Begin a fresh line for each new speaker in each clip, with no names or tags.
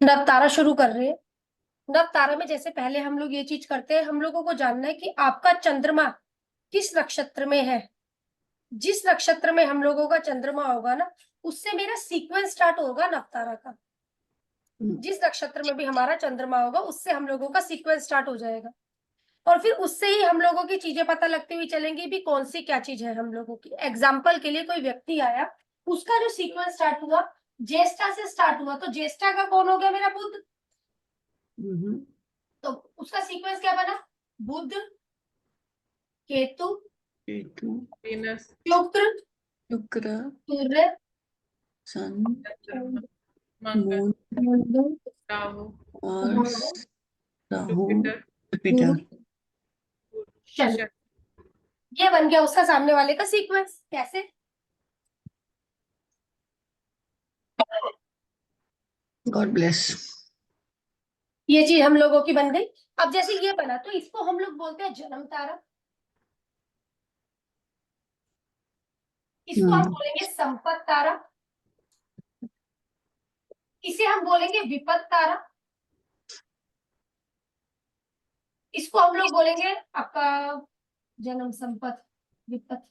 नवतारा शुरू कर रहे हैं। नवतारा में जैसे पहले हम लोग ये चीज करते हैं, हम लोगों को जानना है कि आपका चंद्रमा किस नक्षत्र में है। जिस नक्षत्र में हम लोगों का चंद्रमा होगा ना, उससे मेरा सीक्वेंस स्टार्ट होगा नवतारा का। जिस नक्षत्र में भी हमारा चंद्रमा होगा उससे हम लोगों का सीक्वेंस स्टार्ट हो जाएगा, और फिर उससे ही हम लोगों की चीजें पता लगती हुई चलेंगी भी कौन सी क्या चीज है हम लोगों की। एग्जाम्पल के लिए कोई व्यक्ति आया, उसका जो सीक्वेंस स्टार्ट हुआ ज्येष्ठा से स्टार्ट हुआ, तो ज्येष्ठा का कौन हो गया? मेरा बुध। तो उसका सीक्वेंस क्या बना? बुध, केतु,
केतु,
शुक्र,
शुक्र,
सूर्य,
सन,
मंगल,
मून
राहु,
और राहु,
जुपिटर,
जुपिटर।
शनि। ये बन गया उसका सामने वाले का सीक्वेंस। कैसे?
God bless.
ये चीज हम लोगों की बन गई। अब जैसे ये बना तो इसको हम लोग बोलते हैं जन्म तारा, इसको हम बोलेंगे संपत तारा, इसे हम बोलेंगे विपत तारा, इसको हम लोग बोलेंगे आपका जन्म संपत विपत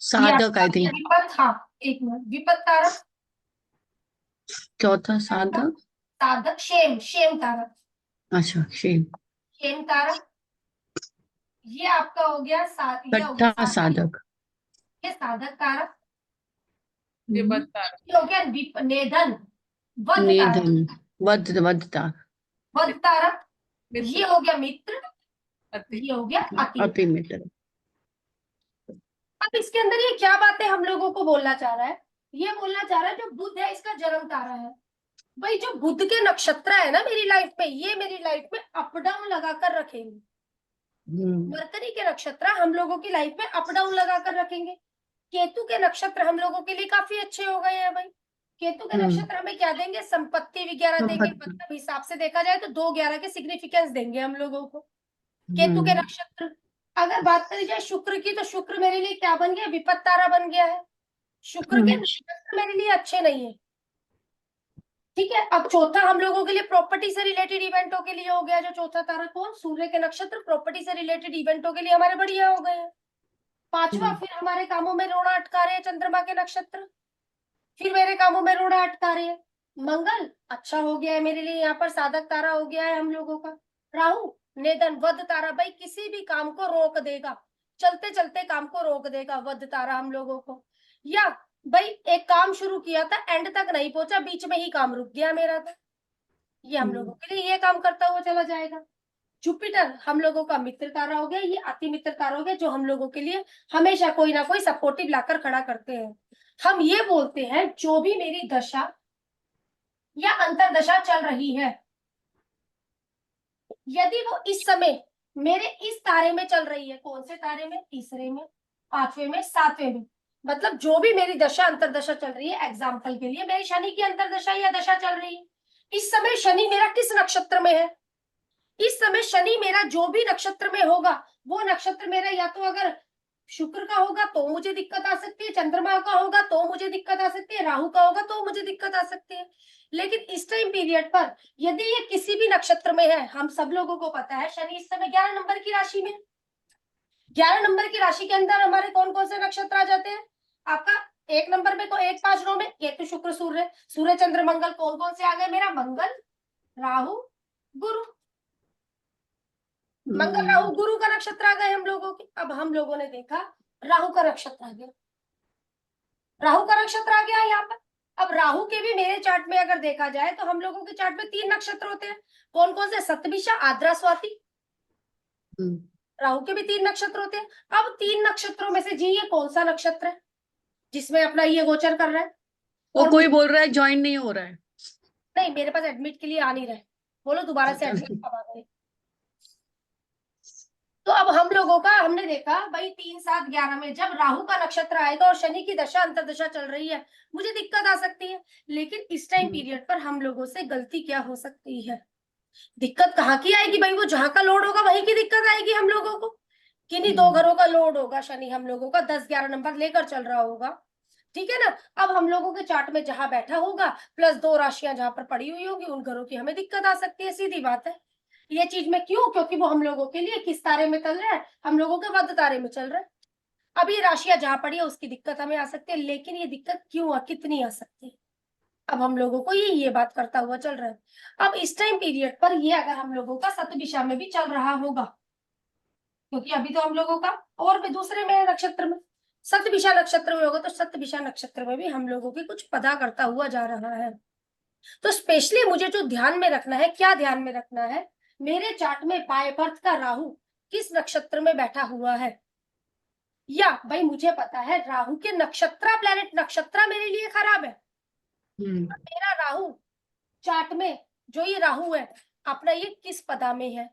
साधक आई थिंक।
विपत। हाँ, एक मिनट। विपत तारा,
चौथा साधक।
साधक शेम, शेम तारा,
अच्छा, शेम।
शेम तारा। ये आपका हो गया ये हो गया
छठा साधक।
ये साधक तारा।
ये
हम्म,
बतारा,
ये हो गया नेधन, वध तारा,
निधन, वधता,
वध तारा।
मित्र,
ये हो गया मित्र,
अति,
ये हो गया अति।
अति मित्र।
अब इसके अंदर ये क्या बातें हम लोगों को बोलना चाह रहा है? ये बोलना चाह रहा है जो बुध है इसका जन्म तारा है। भाई जो बुध के नक्षत्र है ना मेरी लाइफ में, ये मेरी लाइफ में अप डाउन लगाकर रखेंगे। मरकरी के नक्षत्र हम लोगों की लाइफ में अप डाउन लगाकर रखेंगे। केतु के नक्षत्र हम लोगों के लिए काफी अच्छे हो गए हैं भाई। केतु के नक्षत्र हमें क्या देंगे? संपत्ति वगैरह देंगे।
संपत्ति।
मतलब हिसाब से देखा जाए तो 2-11 के सिग्निफिकेंस देंगे हम लोगों को केतु के नक्षत्र। अगर बात करी जाए शुक्र की, तो शुक्र मेरे लिए क्या बन गया? विपत तारा बन गया है। शुक्र के नक्षत्र मेरे लिए अच्छे नहीं है। ठीक है, अब चौथा हम लोगों के लिए प्रॉपर्टी से रिलेटेड इवेंटों के लिए हो गया। जो चौथा तारा कौन? सूर्य के नक्षत्र प्रॉपर्टी से रिलेटेड इवेंटों के लिए हमारे बढ़िया हो गए हैं। पांचवा, फिर हमारे कामों में रोड़ा अटका रहे हैं चंद्रमा के नक्षत्र, फिर मेरे कामों में रोड़ा अटका रहे हैं। मंगल अच्छा हो गया है मेरे लिए, यहाँ पर साधक तारा हो गया है हम लोगों का। राहु नेदन वध तारा, भाई किसी भी काम को रोक देगा, चलते चलते काम को रोक देगा वध तारा हम लोगों को। या भाई एक काम शुरू किया था, एंड तक नहीं पहुंचा, बीच में ही काम रुक गया मेरा था, ये हम लोगों के लिए ये काम करता हुआ चला जाएगा। जुपिटर हम लोगों का मित्र तारा हो गया, ये अति मित्र तारा हो गया, जो हम लोगों के लिए हमेशा कोई ना कोई सपोर्टिव लाकर खड़ा करते हैं। हम ये बोलते हैं जो भी मेरी दशा या अंतरदशा चल रही है, यदि वो इस समय मेरे इस तारे में चल रही है, कौन से तारे में? तीसरे में, पांचवें में, सातवें में, मतलब जो भी मेरी दशा अंतरदशा चल रही है। एग्जाम्पल के लिए मेरी शनि की अंतरदशा या दशा चल रही है, इस समय शनि मेरा किस नक्षत्र में है? इस समय शनि मेरा जो भी नक्षत्र में होगा, वो नक्षत्र मेरा या तो अगर शुक्र का होगा तो मुझे दिक्कत आ सकती है, चंद्रमा का होगा तो मुझे दिक्कत आ सकती है, राहु का होगा तो मुझे दिक्कत आ सकती है। लेकिन इस टाइम पीरियड पर यदि ये किसी भी नक्षत्र में है, हम सब लोगों को पता है शनि इस समय 11 नंबर की राशि में, 11 नंबर की राशि के अंदर हमारे कौन कौन से नक्षत्र आ जाते हैं? आपका 1 नंबर में तो 1-5-9 में केतु शुक्र सूर्य, सूर्य चंद्र मंगल, कौन कौन से आ गए? मेरा मंगल, राहु, गुरु। मंगल राहु गुरु का नक्षत्र आ गए हम लोगों के। अब हम लोगों ने देखा राहु का नक्षत्र आ गया, राहु का नक्षत्र आ गया यहाँ पर। अब राहु के भी मेरे चार्ट में अगर देखा जाए तो हम लोगों के चार्ट में 3 नक्षत्र होते हैं। कौन कौन से? सतभिषा, आद्रा, स्वाति। राहु के भी 3 नक्षत्र होते हैं। अब 3 नक्षत्रों में से जी ये कौन सा नक्षत्र है जिसमें अपना ये गोचर कर रहा है?
और कोई बोल रहा है ज्वाइन नहीं हो रहा है।
नहीं, मेरे पास एडमिट के लिए आ नहीं रहे। बोलो दोबारा से एडमिट कब आ गए? तो अब हम लोगों का हमने देखा भाई 3-7-11 में जब राहु का नक्षत्र आएगा और शनि की दशा अंतरदशा चल रही है, मुझे दिक्कत आ सकती है। लेकिन इस टाइम पीरियड पर हम लोगों से गलती क्या हो सकती है? दिक्कत कहाँ की आएगी भाई? वो जहां का लोड होगा वहीं की दिक्कत आएगी हम लोगों को। किन्हीं 2 घरों का लोड होगा, शनि हम लोगों का 10-11 नंबर लेकर चल रहा होगा, ठीक है ना। अब हम लोगों के चार्ट में जहां बैठा होगा प्लस 2 राशियां जहां पर पड़ी हुई होंगी उन घरों की हमें दिक्कत आ सकती है, सीधी बात है। ये चीज में क्यों? क्योंकि वो हम लोगों के लिए किस तारे में चल रहा है? हम लोगों के वध तारे में चल रहा है। अब ये राशियां जहां पड़ी है उसकी दिक्कत हमें आ सकती है, लेकिन ये दिक्कत क्यों कितनी आ सकती है? अब हम लोगों को ये बात करता हुआ चल रहा है। अब इस टाइम पीरियड पर ये अगर हम लोगों का सत दिशा में भी चल रहा होगा, क्योंकि अभी तो हम लोगों का और भी दूसरे में नक्षत्र में सतभिषा नक्षत्र में होगा, तो सतभिषा नक्षत्र में भी हम लोगों की कुछ पता करता हुआ जा रहा है। तो स्पेशली मुझे जो ध्यान में रखना है, क्या ध्यान में रखना है, मेरे चार्ट में बाय बर्थ का राहु किस नक्षत्र में बैठा हुआ है। या भाई मुझे पता है राहु के नक्षत्र प्लेनेट नक्षत्र मेरे लिए खराब है। मेरा राहु चार्ट में जो ये राहु है अपना ये किस पदा में है,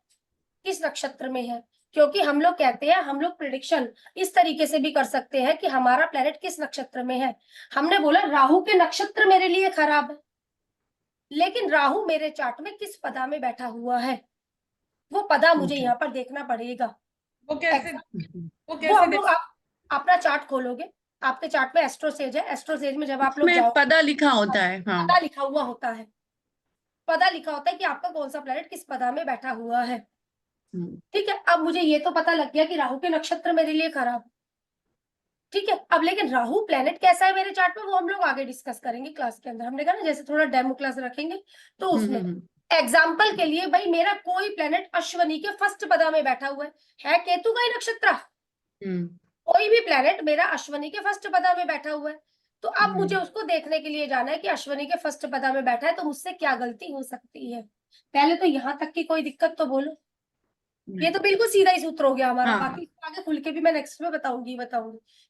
किस नक्षत्र में है। क्योंकि हम लोग कहते हैं, हम लोग प्रिडिक्शन इस तरीके से भी कर सकते हैं कि हमारा प्लेनेट किस नक्षत्र में है। हमने बोला राहु के नक्षत्र मेरे लिए खराब है, लेकिन राहु मेरे चार्ट में किस पदा में बैठा हुआ है, वो पदा मुझे यहाँ पर देखना पड़ेगा।
वो कैसे
वो
वो कैसे
हम लोग आप अपना चार्ट खोलोगे, आपके चार्ट में एस्ट्रोसेज है, एस्ट्रोसेज में जब आप लोग
उसमें
जाओ
पदा लिखा होता है। हाँ,
पदा लिखा हुआ होता है, पदा लिखा होता है कि आपका कौन सा प्लेनेट किस पदा में बैठा हुआ है। ठीक है, अब मुझे ये तो पता लग गया कि राहु के नक्षत्र मेरे लिए खराब है। ठीक है, अब लेकिन राहु प्लेनेट कैसा है मेरे चार्ट में वो हम लोग आगे डिस्कस करेंगे क्लास के अंदर। हमने कहा ना जैसे थोड़ा डेमो क्लास रखेंगे तो उसमें एग्जाम्पल के लिए भाई मेरा कोई प्लेनेट अश्वनी के फर्स्ट पदा में बैठा हुआ है केतु का ही नक्षत्र। कोई भी प्लेनेट मेरा अश्वनी के फर्स्ट पदा में बैठा हुआ है, तो अब मुझे उसको देखने के लिए जाना है कि अश्वनी के फर्स्ट पदा में बैठा है तो मुझसे क्या गलती हो सकती है। पहले तो यहाँ तक की कोई दिक्कत तो बोलो। ये तो बिल्कुल सीधा ही सूत्र हो गया हमारा।
हाँ।
बाकी इसको आगे खुल के भी मैं नेक्स्ट में बताऊंगी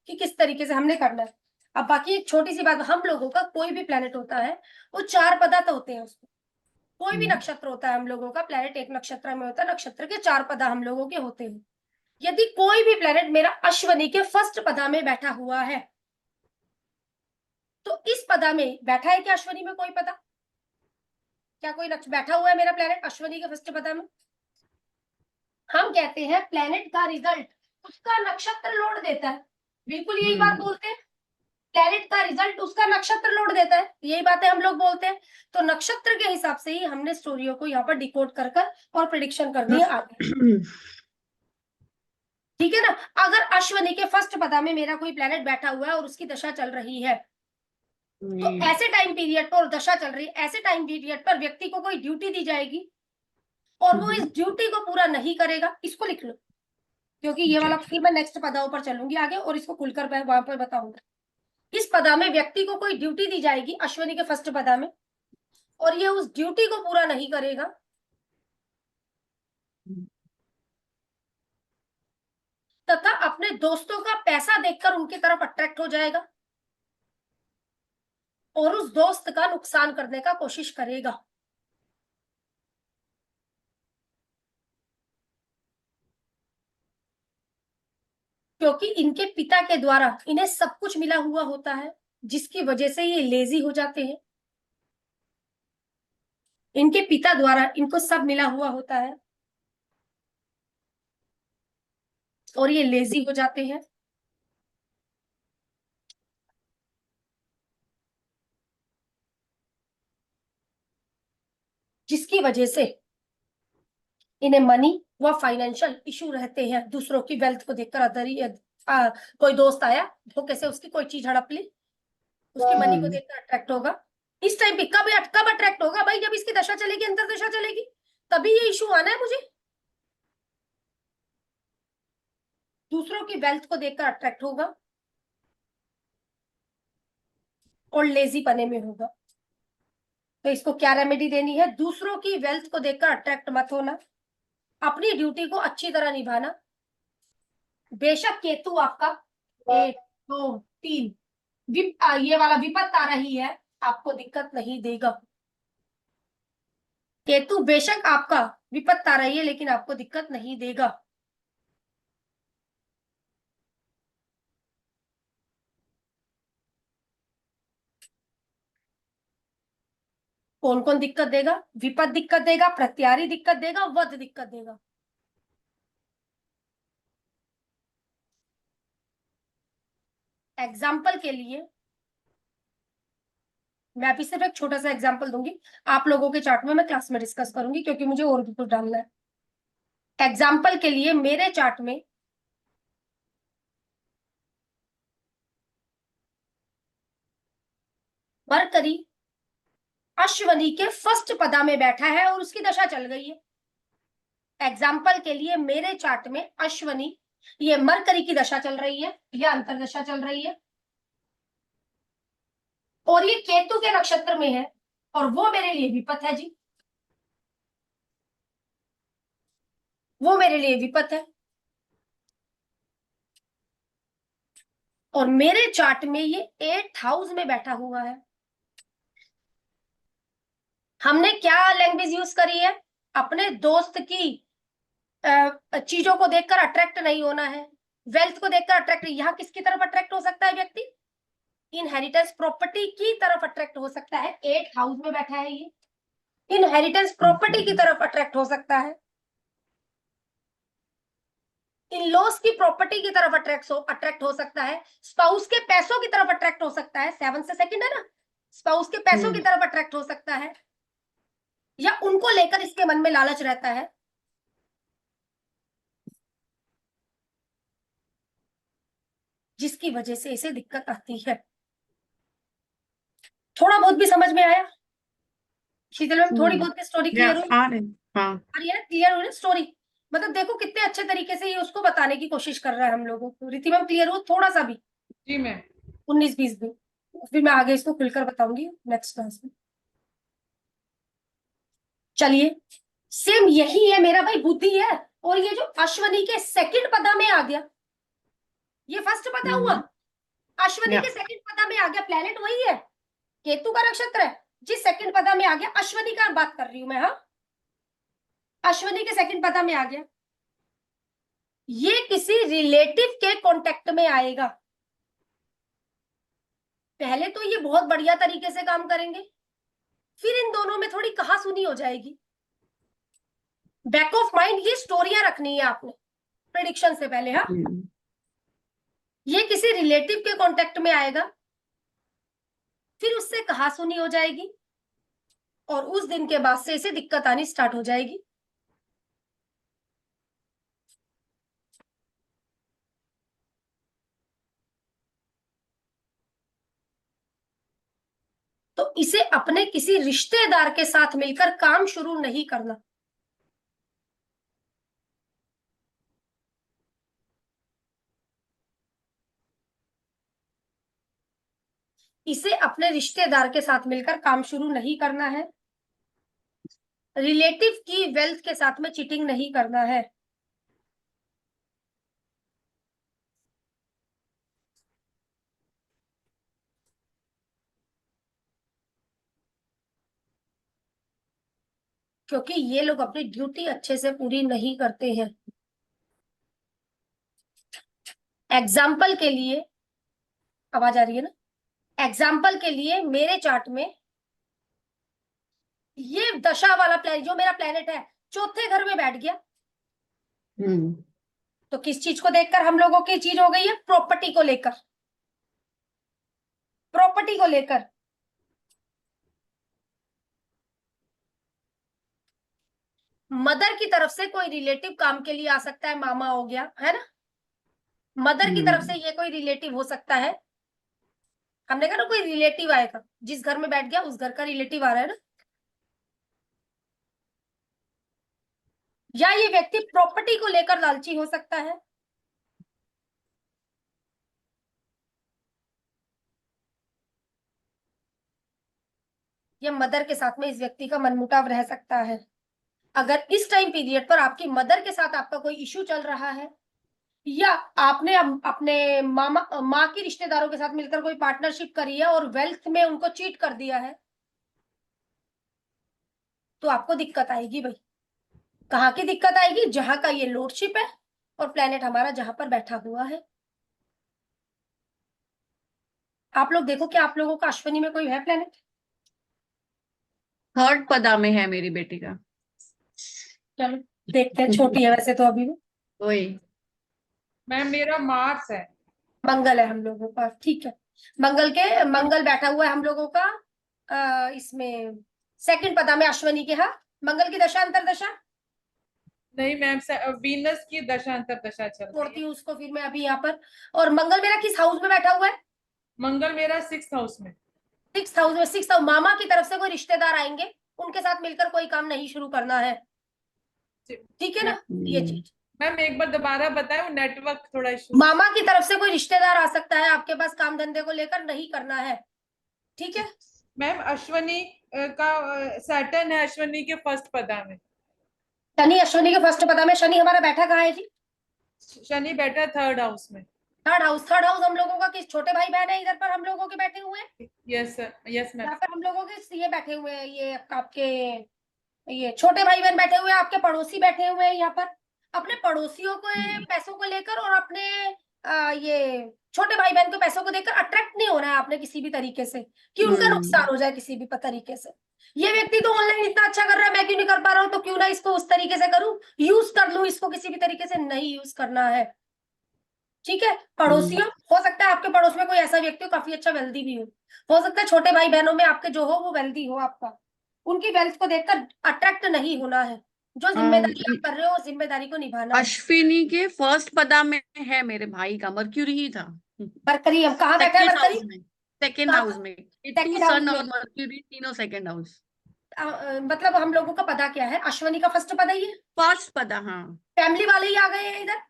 कि किस तरीके से हमने करना है। अब बाकी एक छोटी सी बात, हम लोगों का कोई भी प्लेनेट होता है वो 4 पदा तो होते हैं उसको। कोई भी नक्षत्र होता है हम लोगों का, प्लेनेट एक नक्षत्र में होता है, नक्षत्र के 4 पदा हम लोगों के होते हैं। यदि कोई भी प्लेनेट मेरा अश्वनी के फर्स्ट पदा में बैठा हुआ है, तो इस पदा में बैठा है क्या अश्वनी में कोई पदा? क्या कोई बैठा हुआ है मेरा प्लेनेट अश्वनी के फर्स्ट पदा में? हम कहते हैं प्लेनेट का रिजल्ट उसका नक्षत्र लोड देता है। बिल्कुल यही बात बोलते हैं, प्लेनेट का रिजल्ट उसका नक्षत्र लोड देता है, यही बातें हम लोग बोलते हैं। तो नक्षत्र के हिसाब से ही हमने स्टोरियों को यहाँ पर डिकोड कर और प्रिडिक्शन करनी है आगे। ठीक है ना। अगर अश्वनी के फर्स्ट पदा में मेरा कोई प्लेनेट बैठा हुआ है और उसकी दशा चल रही है, तो ऐसे टाइम पीरियड पर दशा चल रही है, ऐसे टाइम पीरियड पर व्यक्ति को कोई ड्यूटी दी जाएगी और वो इस ड्यूटी को पूरा नहीं करेगा। इसको लिख लो, क्योंकि ये वाला फिर मैं नेक्स्ट पदाओं पर चलूंगी आगे और इसको खुलकर मैं वहां पर बताऊंगा। इस पदा में व्यक्ति को कोई ड्यूटी दी जाएगी अश्वनी के फर्स्ट पदा में, और ये उस ड्यूटी को पूरा नहीं करेगा, तथा अपने दोस्तों का पैसा देखकर उनकी तरफ अट्रैक्ट हो जाएगा और उस दोस्त का नुकसान करने का कोशिश करेगा। क्योंकि इनके पिता के द्वारा इन्हें सब कुछ मिला हुआ होता है, जिसकी वजह से ये लेजी हो जाते हैं। इनके पिता द्वारा इनको सब मिला हुआ होता है और ये लेजी हो जाते हैं। जिसकी वजह से इन्हें मनी व फाइनेंशियल इशू रहते हैं। दूसरों की वेल्थ को देखकर कोई दोस्त आया धोखे से उसकी कोई चीज हड़प ली, उसकी मनी को देखकर अट्रैक्ट होगा। इस टाइम पे कब अट्रैक्ट होगा भाई? जब इसकी दशा चलेगी, अंतर दशा चलेगी, तभी ये इशू आना है मुझे। दूसरों की वेल्थ को देखकर अट्रैक्ट होगा और लेजी पने में होगा। तो इसको क्या रेमेडी देनी है? दूसरों की वेल्थ को देखकर अट्रैक्ट मत होना, अपनी ड्यूटी को अच्छी तरह निभाना। बेशक केतु आपका 1 2 3 ये वाला विपत्त आ रही है, आपको दिक्कत नहीं देगा। केतु बेशक आपका विपत्त आ रही है लेकिन आपको दिक्कत नहीं देगा। कौन कौन दिक्कत देगा? विपत्त दिक्कत देगा, प्रत्यारी दिक्कत देगा, वध दिक्कत देगा। एग्जाम्पल के लिए मैं अभी सिर्फ एक छोटा सा एग्जांपल दूंगी, आप लोगों के चार्ट में मैं क्लास में डिस्कस करूंगी, क्योंकि मुझे और भी कुछ डालना है। एग्जाम्पल के लिए मेरे चार्ट में मरकरी अश्वनी के फर्स्ट पदा में बैठा है और उसकी दशा चल गई है। एग्जाम्पल के लिए मेरे चार्ट में अश्वनी, ये मरकरी की दशा चल रही है, यह अंतरदशा चल रही है, और ये केतु के नक्षत्र में है, और वो मेरे लिए विपत है जी, वो मेरे लिए विपत है। और मेरे चार्ट में ये 8th हाउस में बैठा हुआ है। हमने क्या लैंग्वेज यूज करी है? अपने दोस्त की चीजों को देखकर अट्रैक्ट नहीं होना है, वेल्थ को देखकर अट्रैक्ट। यहाँ किसकी तरफ अट्रैक्ट हो सकता है व्यक्ति? इनहेरिटेंस प्रॉपर्टी की तरफ अट्रैक्ट हो सकता है। 8th हाउस में बैठा है ये, इनहेरिटेंस प्रॉपर्टी की तरफ अट्रैक्ट हो सकता है, इन लॉस की प्रॉपर्टी की तरफ अट्रैक्ट हो सकता है, स्पाउस के पैसों की तरफ अट्रैक्ट हो सकता है, 7 से सेकंड है ना, स्पाउस के पैसों की तरफ अट्रैक्ट हो सकता है, या उनको लेकर इसके मन में लालच रहता है, जिसकी वजह से इसे दिक्कत आती है। थोड़ा बहुत भी समझ में आया शीतल मैम? थोड़ी बहुत भी स्टोरी क्लियर हुई?
आ रहे हाँ।
और ये क्लियर हुई ना स्टोरी? मतलब देखो कितने अच्छे तरीके से ये उसको बताने की कोशिश कर रहा है हम लोगों को। रीति मैम क्लियर हो थोड़ा सा भी?
जी मैम।
19-20 भी, फिर मैं आगे इसको खुलकर बताऊंगी नेक्स्ट क्लास में। चलिए, सेम यही है मेरा भाई, बुद्धि है। और ये जो अश्वनी के सेकंड पदा में आ गया, ये फर्स्ट पदा हुआ, अश्वनी के सेकंड पदा में आ गया, प्लेनेट वही है, केतु का नक्षत्र है, जिस सेकंड पदा में आ गया, अश्वनी का बात कर रही हूं मैं, हाँ, अश्वनी के सेकंड पदा में आ गया, ये किसी रिलेटिव के कांटेक्ट में आएगा। पहले तो ये बहुत बढ़िया तरीके से काम करेंगे, फिर इन दोनों में थोड़ी कहासुनी हो जाएगी। बैक ऑफ माइंड ये स्टोरियां रखनी है आपने प्रेडिक्शन से पहले, हाँ। ये किसी रिलेटिव के कांटेक्ट में आएगा, फिर उससे कहासुनी हो जाएगी, और उस दिन के बाद से इसे दिक्कत आनी स्टार्ट हो जाएगी। तो इसे अपने किसी रिश्तेदार के साथ मिलकर काम शुरू नहीं करना। इसे अपने रिश्तेदार के साथ मिलकर काम शुरू नहीं करना है। रिलेटिव की वेल्थ के साथ में चीटिंग नहीं करना है। क्योंकि ये लोग अपनी ड्यूटी अच्छे से पूरी नहीं करते हैं। एग्जाम्पल के लिए, आवाज आ रही है ना? एग्जाम्पल के लिए मेरे चार्ट में ये दशा वाला प्लेनेट, जो मेरा प्लेनेट है, चौथे घर में बैठ गया। तो किस चीज को देखकर हम लोगों की चीज हो गई है? प्रॉपर्टी को लेकर, प्रॉपर्टी को लेकर। मदर की तरफ से कोई रिलेटिव काम के लिए आ सकता है, मामा हो गया है ना, मदर की तरफ से ये कोई रिलेटिव हो सकता है। हमने कहा ना कोई रिलेटिव आएगा, जिस घर में बैठ गया उस घर का रिलेटिव आ रहा है ना। या ये व्यक्ति प्रॉपर्टी को लेकर लालची हो सकता है। या मदर के साथ में इस व्यक्ति का मनमुटाव रह सकता है। अगर इस टाइम पीरियड पर आपकी मदर के साथ आपका कोई इश्यू चल रहा है, या आपने अपने माँ की रिश्तेदारों के साथ मिलकर कोई पार्टनरशिप करी है और वेल्थ में उनको चीट कर दिया है, तो आपको दिक्कत आएगी भाई। कहाँ की दिक्कत आएगी? जहां का ये लॉर्डशिप है और प्लेनेट हमारा जहां पर बैठा हुआ है। आप लोग देखो कि आप लोगों का अश्विनी में कोई है प्लेनेट?
थर्ड पदा में है मेरी बेटी का।
चलो देखते हैं, छोटी है वैसे तो अभी भी।
वही
मैम मेरा मार्स है।
मंगल है हम लोगों का, ठीक है। मंगल बैठा हुआ है हम लोगों का इसमें सेकंड पदा में अश्वनी के, हाँ, मंगल की दशा अंतरदशा
नहीं मैम, वीनस की दशा अंतरदशा चल रही
छोड़ती
है।
हूँ उसको फिर मैं अभी यहाँ पर। और मंगल मेरा किस हाउस में बैठा हुआ है?
मंगल मेरा 6th हाउस में।
6th हाउस में। 6th हाउस, मामा की तरफ से कोई रिश्तेदार आएंगे, उनके साथ मिलकर कोई काम नहीं शुरू करना है, ठीक है ना? ये
हम्म,
चीज,
मैम एक बार दोबारा बताएं, वो नेटवर्क थोड़ा इशू।
मामा की तरफ से कोई रिश्तेदार आ सकता है आपके पास, काम धंधे को लेकर नहीं करना है, ठीक है?
मैम अश्वनी का सैटर्न है अश्वनी के फर्स्ट पदा में।
शनि अश्वनी के फर्स्ट पदा में, शनि हमारा बैठा कहाँ है जी?
शनि बैठा 3rd हाउस में।
3rd house. 3rd हाउस हम लोगों का किस, छोटे भाई बहन है इधर पर हम लोगों के बैठे हुए हैं,
यस यस मैम।
यहाँ पर हम लोगों के ये बैठे हुए हैं, ये आपके ये छोटे भाई बहन बैठे हुए हैं, आपके पड़ोसी बैठे हुए हैं यहाँ पर। अपने पड़ोसियों को पैसों को लेकर और अपने ये छोटे भाई बहन को पैसों को देकर अट्रैक्ट नहीं होना है आपने किसी भी तरीके से, कि उनका नुकसान हो जाए किसी भी तरीके से। ये व्यक्ति तो ऑनलाइन इतना अच्छा कर रहा है, मैं क्यों नहीं कर पा रहा हूँ, तो क्यों ना इसको उस तरीके से करूं, यूज कर लूं इसको, किसी भी तरीके से नहीं यूज करना है, ठीक है? पड़ोसियों, हो सकता है आपके पड़ोस में कोई ऐसा व्यक्ति हो काफी अच्छा वेल्दी भी हो सकता है छोटे भाई बहनों में आपके जो हो वो वेल्दी हो आपका, उनकी वेल्थ को देखकर अट्रैक्ट नहीं होना है, जो जिम्मेदारी आप कर रहे हो उस जिम्मेदारी को निभाना है।
अश्विनी के फर्स्ट पदा में है मेरे भाई का, मर्क्यूरी ही था।
मरकरी, हम कहाँ बैठा है
सेकेंड
मरकरी?
हाउस में, सेकेंड
कहाँ
हाउस
पर?
में केतु
सेकंड हाउस
सन
में।
और मर्क्यूरी तीनों सेकेंड हाउस।
मतलब हम लोगों का पदा क्या है? अश्वनी का फर्स्ट पदा ही है।
फर्स्ट पदा, हाँ।
फैमिली वाले ही आ गए हैं इधर,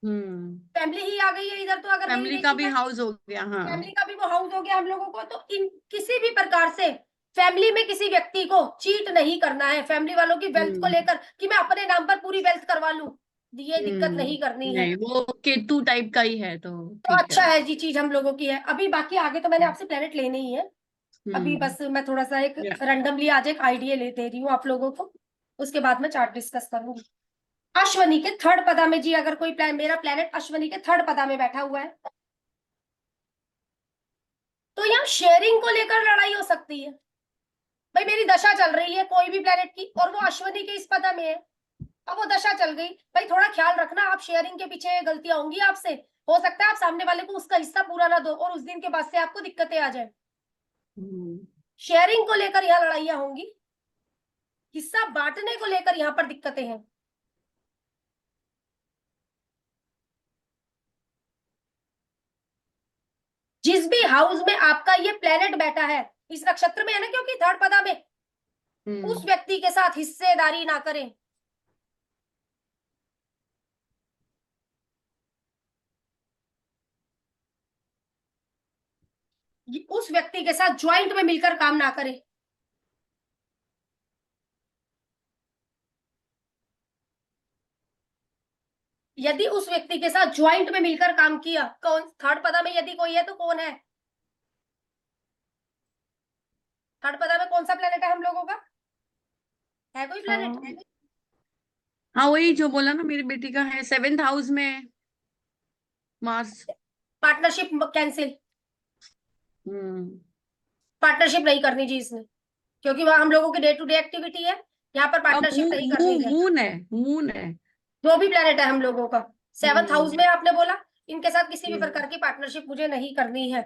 हम्म,
फैमिली ही आ गई है इधर, तो अगर मेरी
फैमिली का
देखी
भी
जाए,
हाउस हो गया, हाँ।
फैमिली का भी वो हाउस हो गया हम लोगों को, तो इन किसी भी प्रकार से फैमिली में किसी व्यक्ति को चीट नहीं करना है, फैमिली वालों की वेल्थ को
हम्म
लेकर कि मैं अपने नाम पर पूरी वेल्थ करवा लूं, ये दिक्कत नहीं करनी है।
नहीं, वो केतु टाइप का ही है, तो
तो
ठीक है।
अच्छा है जी, चीज हम लोगों की है। अभी बाकी आगे तो मैंने आपसे प्लेनेट लेने ही है, अभी
हम्म
बस मैं थोड़ा सा एक
या
रैंडमली आज एक आइडिया ले दे रही हूँ आप लोगों को, उसके बाद मैं चार्ट डिस्कस करूंगी। अश्वनी के 3rd पदा में जी, अगर कोई मेरा प्लेनेट अश्वनी के 3rd पदा में बैठा हुआ है, तो यहाँ शेयरिंग को लेकर लड़ाई हो सकती है। भाई मेरी दशा चल रही है कोई भी प्लेनेट की, और वो अश्वनी के इस पदा में है, अब वो दशा चल गई, भाई थोड़ा ख्याल रखना, आप शेयरिंग के पीछे गलतियां होंगी आपसे, हो सकता है आप सामने वाले को उसका हिस्सा पूरा ना दो और उस दिन के बाद से आपको दिक्कतें आ जाए।
हम्म,
शेयरिंग को लेकर यहाँ लड़ाइयां होंगी, हिस्सा बांटने को लेकर यहाँ पर दिक्कतें हैं। जिस भी हाउस में आपका ये प्लेनेट बैठा है, इस नक्षत्र में है ना, क्योंकि 3rd पदा में, उस व्यक्ति के साथ हिस्सेदारी ना करें। उस व्यक्ति के साथ ज्वाइंट में मिलकर काम ना करें। यदि उस व्यक्ति के साथ ज्वाइंट में मिलकर काम किया, कौन 3rd पदा में यदि कोई है तो कौन है? 3rd पदा में कौन सा प्लेनेट है हम लोगों का? है कोई प्लेनेट?
हाँ हाँ, वही जो बोला ना मेरी बेटी का है, सेवेंथ हाउस में मार्स।
पार्टनरशिप कैंसिल,
हम्म
पार्टनरशिप नहीं करनी जी इसने, क्योंकि वह हम लोगों की डे टू डे एक्टिविटी है, यहाँ पर
अब
पार्टनरशिप नहीं करनी है।
मून है, मून है।
जो भी प्लेनेट है हम लोगों का 7th हाउस में,
हम्म
आपने बोला इनके साथ किसी भी
हम्म।
प्रकार की पार्टनरशिप मुझे नहीं करनी है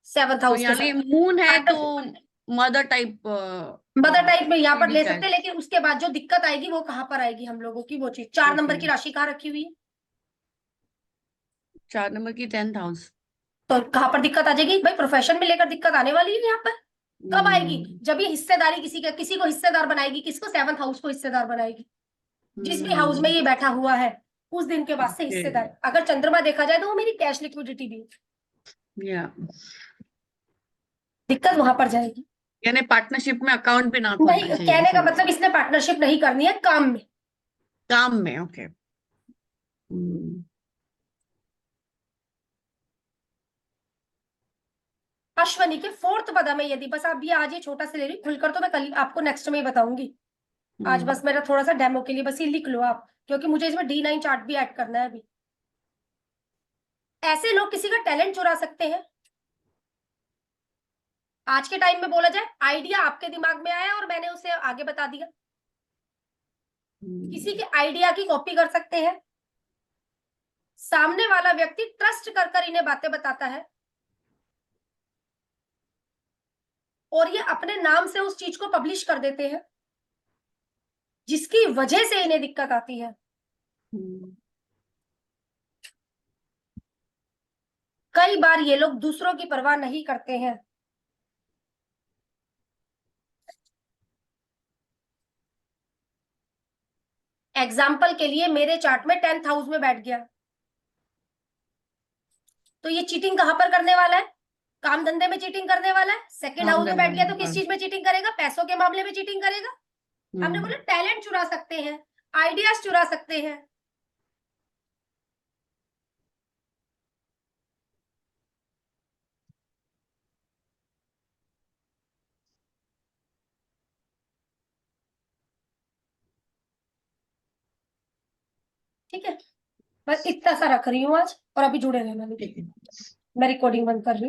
7th
तो
हाउस के
यानी
साथ।
मून है तो
partnership
mother type,
mother type में यहाँ पर
पीढ़ी
ले
का है।
सकते हैं, लेकिन उसके बाद जो दिक्कत आएगी वो कहाँ पर आएगी हम लोगों की, वो चीज 4 नंबर
ओके,
की राशि कहाँ रखी हुई है,
4 नंबर की 10th हाउस।
तो कहाँ पर दिक्कत आ जाएगी भाई? प्रोफेशन में लेकर दिक्कत आने वाली है यहाँ पर। कब आएगी?
हम्म
जब ये हिस्सेदारी किसी को हिस्सेदार बनाएगी, किसको? 7th हाउस को हिस्सेदार बनाएगी। जिस भी हाउस में
हम्म
ये बैठा हुआ है, उस दिन के बाद से
ओके,
हिस्सेदार, अगर चंद्रमा देखा जाए तो वो मेरी कैश लिक्विडिटी भी है,
या
दिक्कत वहां पर जाएगी।
यानी पार्टनरशिप में अकाउंट भी ना
नहीं,
खोलना चाहिए
कहने
किसी
का
के
मतलब
साथ।
इसने पार्टनरशिप नहीं करनी है काम में।
काम में, ओके। हम्म
अश्वनी के 4th पदा में यदि, बस आप ये आज ये छोटा सा ले रही, खुलकर तो मैं कल आपको नेक्स्ट में ही बताऊंगी, आज
हम्म
बस मेरा थोड़ा सा डेमो के लिए बस ये लिख लो आप, क्योंकि मुझे इसमें D9 चार्ट भी ऐड करना है अभी। ऐसे लोग किसी का टैलेंट चुरा सकते हैं। आज के टाइम में बोला जाए, आइडिया आपके दिमाग में आया और मैंने उसे आगे बता दिया, किसी के आइडिया की कॉपी कर सकते हैं। सामने वाला व्यक्ति ट्रस्ट कर कर इन्हें बातें बताता है, और ये अपने नाम से उस चीज को पब्लिश कर देते हैं, जिसकी वजह से इन्हें दिक्कत आती है। कई बार ये लोग दूसरों की परवाह नहीं करते हैं। एग्जाम्पल के लिए मेरे चार्ट में 10th हाउस में बैठ गया, तो ये चीटिंग कहां पर करने वाला है? काम धंधे में चीटिंग करने वाला है। सेकंड
काम
हाउस में बैठ
धंधे
गया तो
में,
किस
हाँ।
चीज में चीटिंग करेगा? पैसों के मामले में चीटिंग करेगा। हमने बोला टैलेंट चुरा सकते हैं, आइडियाज चुरा सकते हैं। ठीक है, बस इतना सा रख रही हूँ आज, और अभी जुड़े रहना।
ठीक है।
मैं रिकॉर्डिंग बंद कर रही हूँ।